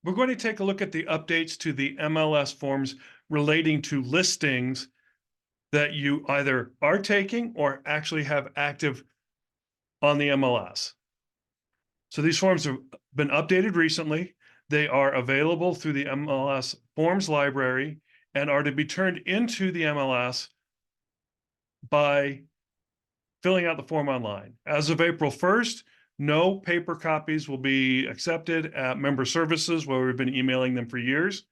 We're going to take a look at the updates to the MLS forms relating to listings that you either are taking or actually have active on the MLS. So these forms have been updated recently. They are available through the MLS Forms library and are to be turned into the MLS by filling out the form online. As of April 1st, no paper copies will be accepted at member services, where we've been emailing them for years.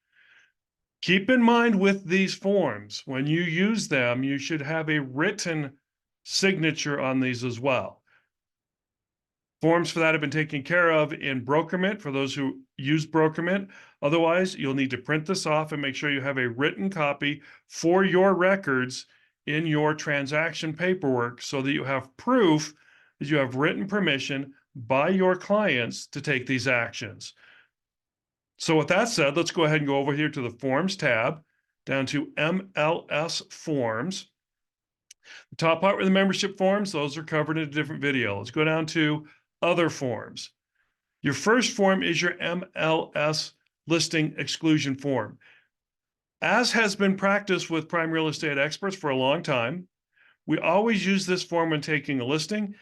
Keep in mind with these forms, when you use them, you should have a written signature on these as well. Forms for that have been taken care of in Brokerment for those who use Brokerment. Otherwise, you'll need to print this off and make sure you have a written copy for your records in your transaction paperwork so that you have proof that you have written permission by your clients to take these actions. So with that said, let's go ahead and go over here to the Forms tab, down to MLS Forms. The top part with the membership forms, those are covered in a different video. Let's go down to Other Forms. Your first form is your MLS Listing Exclusion Form. As has been practiced with prime real estate experts for a long time, we always use this form when taking a listing,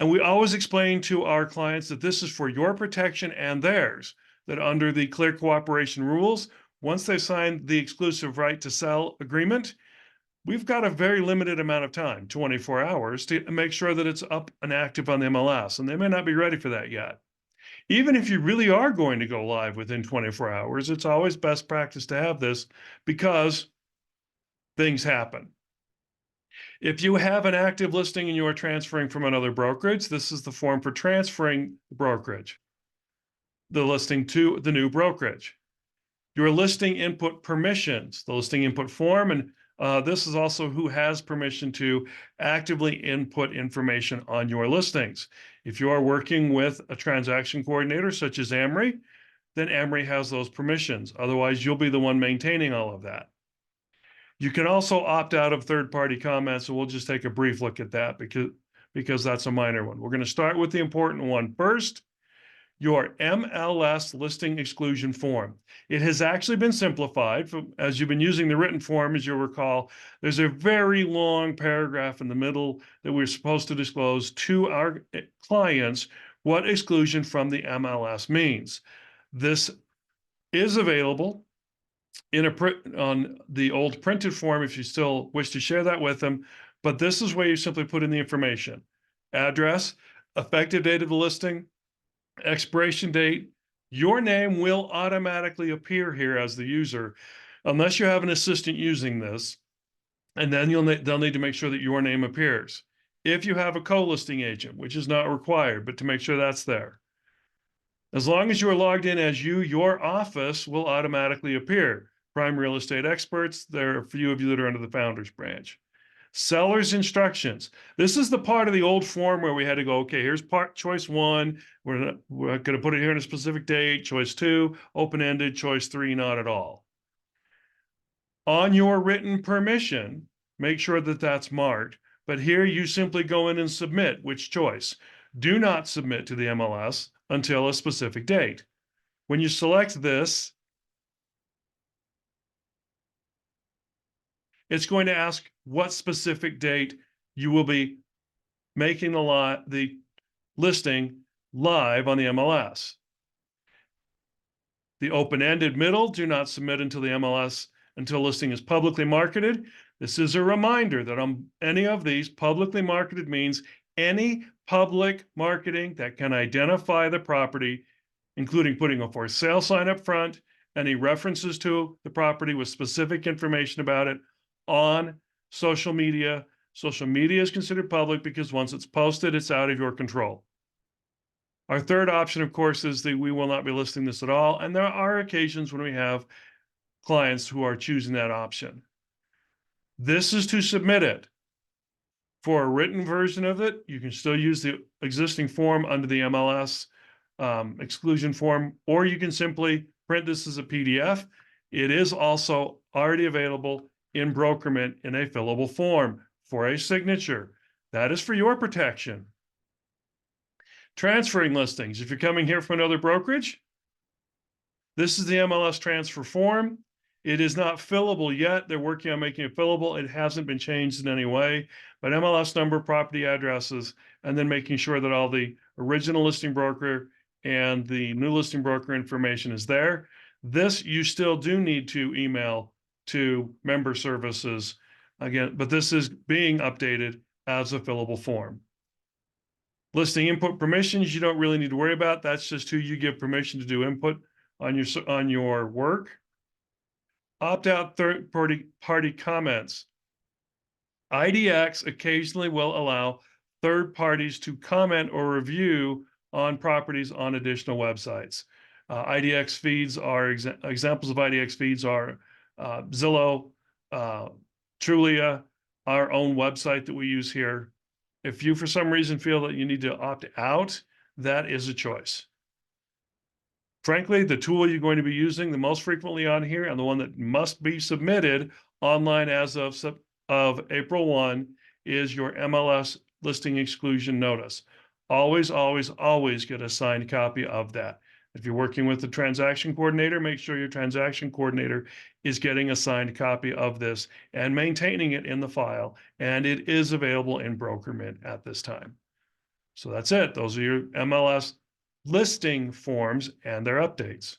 and we always explain to our clients that this is for your protection and theirs, that under the Clear Cooperation rules, once they sign the exclusive right to sell agreement, we've got a very limited amount of time, 24 hours, to make sure that it's up and active on the MLS, and they may not be ready for that yet. Even if you really are going to go live within 24 hours, it's always best practice to have this because things happen. If you have an active listing and you are transferring from another brokerage, this is the form for transferring the brokerage, the listing to the new brokerage. Your listing input permissions, the listing input form, and this is also who has permission to actively input information on your listings. If you are working with a transaction coordinator such as Amory, then Amory has those permissions. Otherwise, you'll be the one maintaining all of that. You can also opt out of third-party comments, and we'll just take a brief look at that because that's a minor one. We're going to start with the important one first. Your MLS Listing Exclusion Form. It has actually been simplified. As you've been using the written form, as you'll recall, there's a very long paragraph in the middle that we're supposed to disclose to our clients what exclusion from the MLS means. This is available in on the old printed form if you still wish to share that with them, but this is where you simply put in the information: address, effective date of the listing, expiration date. Your name will automatically appear here as the user, unless you have an assistant using this, and then they'll need to make sure that your name appears. If you have a co-listing agent, which is not required, but to make sure that's there. As long as you are logged in as you, your office will automatically appear. Prime real estate experts, there are a few of you that are under the founders branch. Seller's instructions. This is the part of the old form where we had to go, okay, here's choice 1. We're going to put it here in a specific date. Choice 2, open-ended. Choice 3, not at all. On your written permission, make sure that that's marked. But here you simply go in and submit which choice. Do not submit to the MLS until a specific date. When you select this, it's going to ask what specific date you will be making the listing live on the MLS. The open-ended middle, do not submit until the MLS, until listing is publicly marketed. This is a reminder that on any of these, publicly marketed means any public marketing that can identify the property, including putting a for sale sign up front, any references to the property with specific information about it on social media. Social media is considered public because once it's posted, it's out of your control. Our third option, of course, is that we will not be listing this at all. And there are occasions when we have clients who are choosing that option. This is to submit it. For a written version of it, you can still use the existing form under the MLS exclusion form, or you can simply print this as a PDF. It is also already available in Brokerment in a fillable form for a signature. That is for your protection. Transferring listings. If you're coming here from another brokerage, This is the MLS transfer form. It is not fillable yet. They're working on making it fillable. It hasn't been changed in any way, but MLS number, property addresses, and then making sure that all the original listing broker and the new listing broker information is there. This you still do need to email to member services again, but this is being updated as a fillable form. Listing input permissions, you don't really need to worry about. That's just who you give permission to do input on your work. Opt-out third-party comments. IDX occasionally will allow third parties to comment or review on properties on additional websites. IDX feeds are examples of IDX feeds are Zillow, Trulia, our own website that we use here. If you, for some reason, feel that you need to opt out, that is a choice. Frankly, the tool you're going to be using the most frequently on here and the one that must be submitted online as of April 1 is your MLS listing exclusion notice. Always, always, always get a signed copy of that. If you're working with the transaction coordinator, make sure your transaction coordinator is getting a signed copy of this and maintaining it in the file. And it is available in BrokerMint at this time. So that's it. Those are your MLS listing forms and their updates.